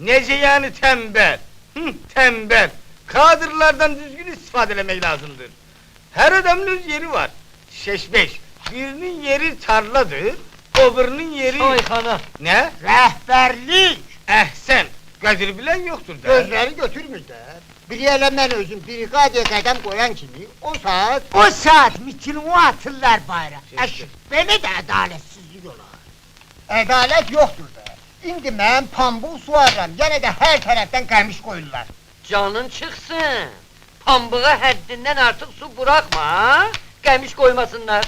Nece yani tembel? Tembel! Kadırlardan düzgün istifade etmek lazımdır. Her adamın öz yeri var. Şeşbeş, birinin yeri tarladır, öbürünün yeri... Çayxana. Ne? Rehberlik! Sen, Kadir bilen yoktur da. Gözleri götürmür de. Biri elə mən özüm briqadiya qədəm qoyan kimi, o saat mitilini atırlar bayra. Belə də ədalətsizlik olar. Ədalət yoxdur da. İndi mən pambıq suarram, yenə də hər tərəfdən qəmiş qoyurlar. Canın çıxsın. Pambığa həddindən artıq su bırakma, ha? Qəmiş qoymasınlar.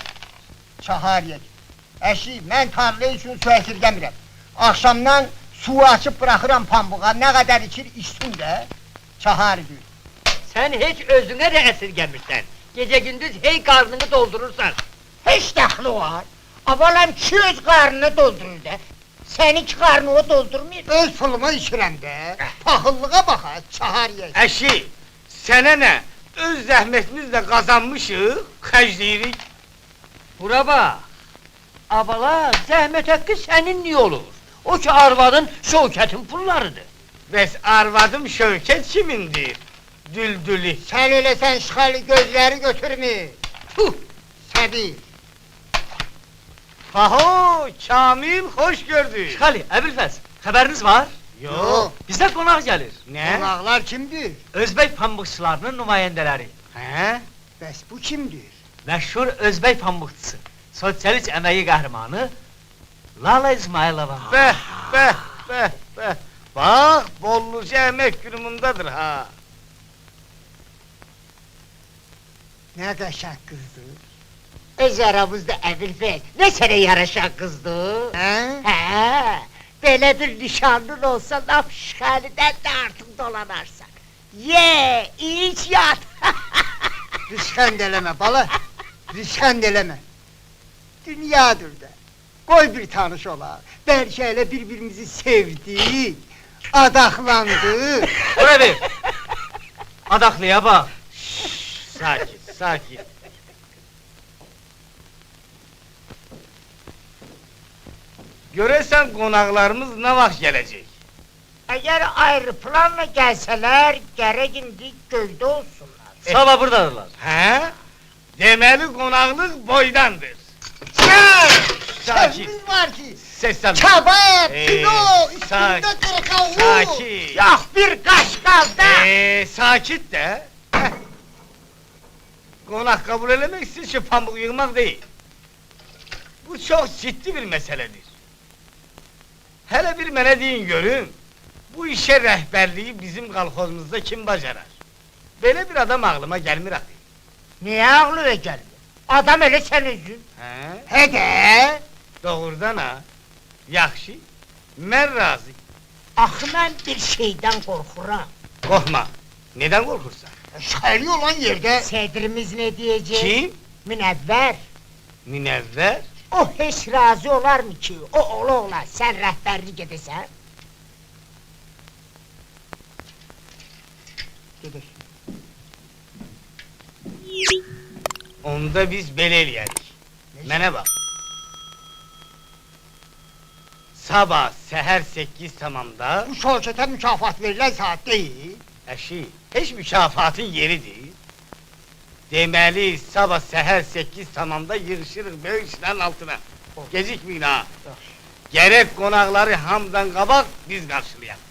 Çahariyək. Əşi, mən tarla üçün su əsirgəmirəm. Axşamdan suyu açıb bırakıram pambığa, nə qədər içir içsin də. Çaharidir. Sen hiç özüne de esirgemişsen. Gece gündüz hey karnını doldurursan. Heç dəxli var. Avalam ki öz qarnını doldurur da. Seninki qarnını o doldurmuyor. Öz puluma içirəm də. Paxıllığa bax ha, çahariyək. Eşi, sene ne? Öz zəhmətimizlə qazanmışıq, xərcləyirik. Bura bak. Abala zahmet hakkı senin niye olur? O ki arvadın şevketin pullarıdır. Bəs arvadım Şövket kimindir? Düldülü. Sen öylesen şıxalı gözleri götürmü. Puh! Səbir. Haho, Kamil hoş gördük. Şıxali, Əbilfəz, xəbəriniz var? Yo. Bizə qonaq gəlir. Ne? Qonaqlar kimdir? Özbək pambıqçılarının nümayəndələri. He? Bəs bu kimdir? Məşhur Özbək pambıqçısı, sosialist əməyi qəhrəmanı Lala İsmailova. Bəh, bəh, bəh, bəh. Bax, Bolluca əmək günümündadır ha. Nə qəşəng qızdır. Öz aramızda Əbilfəz, nə sənə yaraşan qızdır? Hə, belə bir nişanlın olsa laf şıxəlidən də artıq dolanarsan. Ye, iç, yat! Rişxənd eləmə bala, rişxənd eləmə. Dünyadır da, qoy bir tanış olaq. Bəlkə elə bir-birimizi sevdik, adaqlandık. Bura ver! Adaqlıya bax! Sakin, sakin. Görəsən qonaqlarımız nə vaxt gələcək? Əgər ayrı planla gəlsələr, gərək indi göydə olsunlar. Sabah buradadırlar. Hə? Deməli qonaqlıq boydandır. Sakin. Sözümüz var ki, Səslən. kebab, kilo, sakin, üstündə qırqavu. sakin. Yox bir qaşqalda. Sakit də. Heh. Qonaq kabul eləmək siz ki, pamuk yığmaq deyil. Bu çox ciddi bir məsələdir. Hələ bir mənə deyin görün, bu işə rəhbərliyi bizim qalxozumuzda kim bacarar? Belə bir adam ağlıma gəlmir axı. Niyə ağlına gəlmir? Adam elə sən özün. Hə? Hədə? Doğrudan ha? Yaxşı, mən razı. Axı mən bir şeydən qorxuram. Qorxma, nədən qorxursan? Şəli olan yerdə... Sədrimiz nə deyəcək? Kim? Münəvvər. Münəvvər? O heç razı olarmı ki, o ola, sən rəhbərlik edəsən? Gedək. Onda biz belə eləyərik. Mənə bax. Sabah səhər 8 tamamda... Bu şirkətə mükafat verilən saat deyil. Əşi, heç mükafatın yeridir. Deməli, sabah səhər 8 tamamda yığışırıq böyük işlərin altına. Gecikməyin ha. Gərək qonaqları hamdan qabaq biz qarşılayaq.